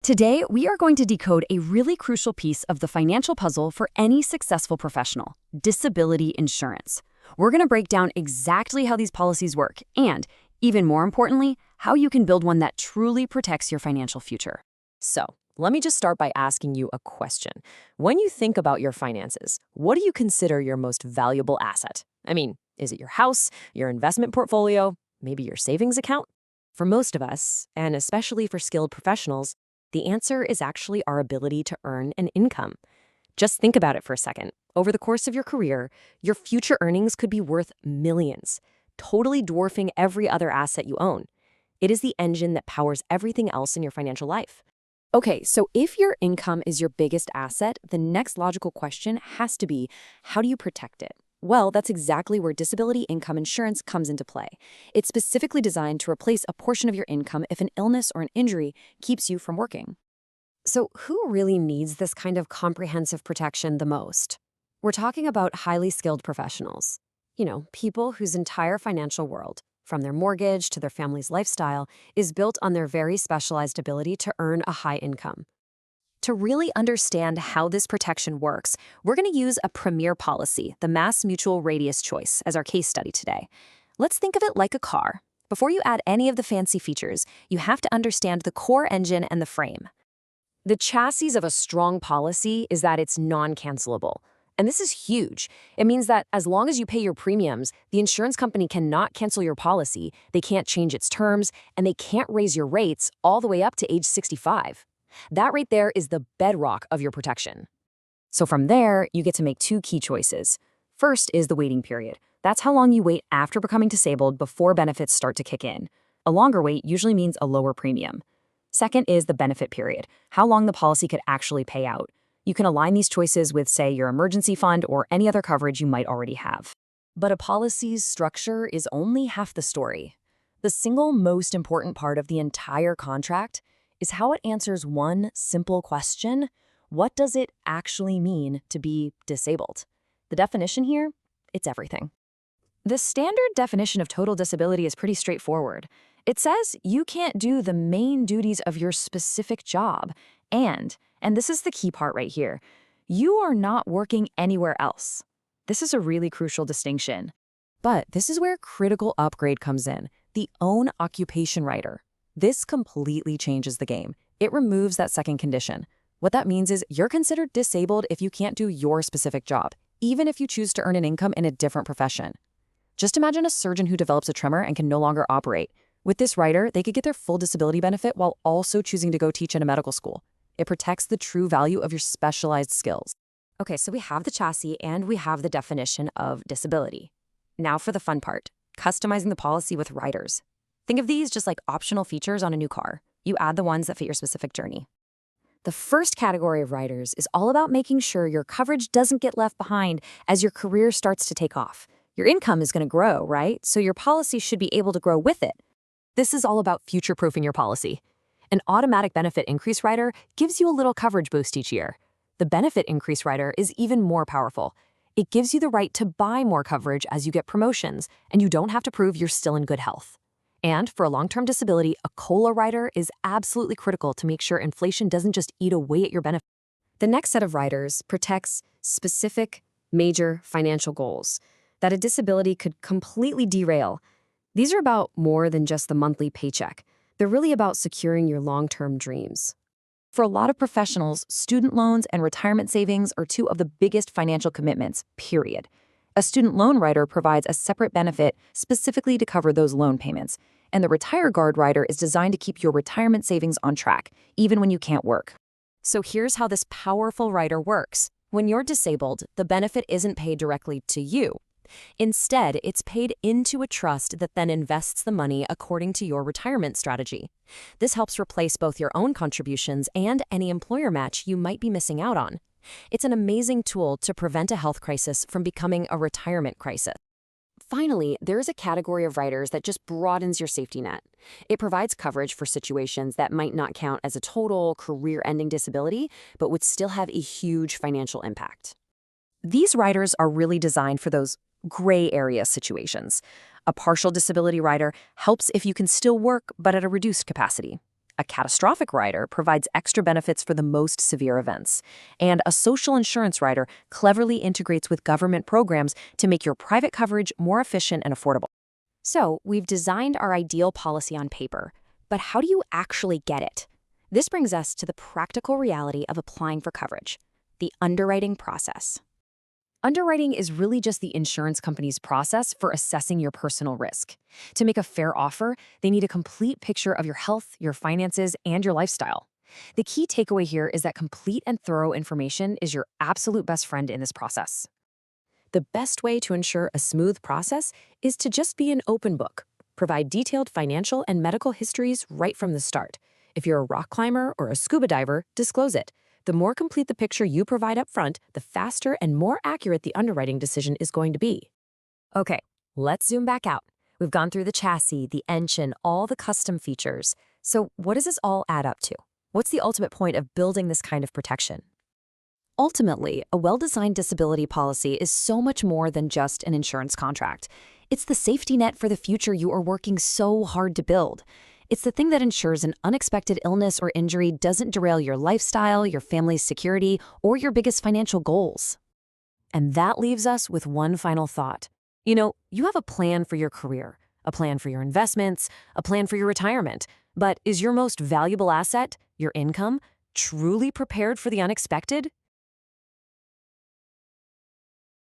Today, we are going to decode a really crucial piece of the financial puzzle for any successful professional: disability insurance. We're going to break down exactly how these policies work and, even more importantly, how you can build one that truly protects your financial future. So, let me just start by asking you a question. When you think about your finances, what do you consider your most valuable asset? I mean, is it your house, your investment portfolio, maybe your savings account? For most of us, and especially for skilled professionals, the answer is actually our ability to earn an income. Just think about it for a second. Over the course of your career, your future earnings could be worth millions, totally dwarfing every other asset you own. It is the engine that powers everything else in your financial life. Okay, so if your income is your biggest asset, the next logical question has to be, how do you protect it? Well, that's exactly where disability income insurance comes into play. It's specifically designed to replace a portion of your income if an illness or an injury keeps you from working. So who really needs this kind of comprehensive protection the most? We're talking about highly skilled professionals. People whose entire financial world, from their mortgage to their family's lifestyle, is built on their very specialized ability to earn a high income. To really understand how this protection works, we're going to use a premier policy, the Mass Mutual Radius Choice, as our case study today. Let's think of it like a car. Before you add any of the fancy features, you have to understand the core engine and the frame. The chassis of a strong policy is that it's non-cancelable. And this is huge. It means that as long as you pay your premiums, the insurance company cannot cancel your policy, they can't change its terms, and they can't raise your rates all the way up to age 65. That right there is the bedrock of your protection. So from there, you get to make two key choices. First is the waiting period. That's how long you wait after becoming disabled before benefits start to kick in. A longer wait usually means a lower premium. Second is the benefit period, how long the policy could actually pay out. You can align these choices with, say, your emergency fund or any other coverage you might already have. But a policy's structure is only half the story. The single most important part of the entire contract is how it answers one simple question: what does it actually mean to be disabled? The definition here, it's everything. The standard definition of total disability is pretty straightforward. It says you can't do the main duties of your specific job, and this is the key part right here, you are not working anywhere else. This is a really crucial distinction. But this is where critical upgrade comes in, the own occupation rider. This completely changes the game. It removes that second condition. What that means is you're considered disabled if you can't do your specific job, even if you choose to earn an income in a different profession. Just imagine a surgeon who develops a tremor and can no longer operate. With this rider, they could get their full disability benefit while also choosing to go teach in a medical school. It protects the true value of your specialized skills. Okay, so we have the chassis and we have the definition of disability. Now for the fun part, customizing the policy with riders. Think of these just like optional features on a new car. You add the ones that fit your specific journey. The first category of riders is all about making sure your coverage doesn't get left behind as your career starts to take off. Your income is going to grow, right? So your policy should be able to grow with it. This is all about future-proofing your policy. An automatic benefit increase rider gives you a little coverage boost each year. The benefit increase rider is even more powerful. It gives you the right to buy more coverage as you get promotions, and you don't have to prove you're still in good health. And for a long-term disability, a COLA rider is absolutely critical to make sure inflation doesn't just eat away at your benefit. The next set of riders protects specific, major financial goals that a disability could completely derail. These are about more than just the monthly paycheck. They're really about securing your long-term dreams. For a lot of professionals, student loans and retirement savings are two of the biggest financial commitments, period. A student loan rider provides a separate benefit specifically to cover those loan payments, and the Retire Guard rider is designed to keep your retirement savings on track, even when you can't work. So here's how this powerful rider works. When you're disabled, the benefit isn't paid directly to you. Instead, it's paid into a trust that then invests the money according to your retirement strategy. This helps replace both your own contributions and any employer match you might be missing out on. It's an amazing tool to prevent a health crisis from becoming a retirement crisis. Finally, there's a category of riders that just broadens your safety net. It provides coverage for situations that might not count as a total career-ending disability, but would still have a huge financial impact. These riders are really designed for those gray area situations. A partial disability rider helps if you can still work, but at a reduced capacity. A catastrophic rider provides extra benefits for the most severe events. And a social insurance rider cleverly integrates with government programs to make your private coverage more efficient and affordable. So, we've designed our ideal policy on paper, but how do you actually get it? This brings us to the practical reality of applying for coverage, the underwriting process. Underwriting is really just the insurance company's process for assessing your personal risk. To make a fair offer, they need a complete picture of your health, your finances, and your lifestyle. The key takeaway here is that complete and thorough information is your absolute best friend in this process. The best way to ensure a smooth process is to just be an open book. Provide detailed financial and medical histories right from the start. If you're a rock climber or a scuba diver, disclose it. The more complete the picture you provide up front, the faster and more accurate the underwriting decision is going to be. Okay, let's zoom back out. We've gone through the chassis, the engine, all the custom features. So what does this all add up to? What's the ultimate point of building this kind of protection? Ultimately, a well-designed disability policy is so much more than just an insurance contract. It's the safety net for the future you are working so hard to build. It's the thing that ensures an unexpected illness or injury doesn't derail your lifestyle, your family's security, or your biggest financial goals. And that leaves us with one final thought. You have a plan for your career, a plan for your investments, a plan for your retirement. But is your most valuable asset, your income, truly prepared for the unexpected?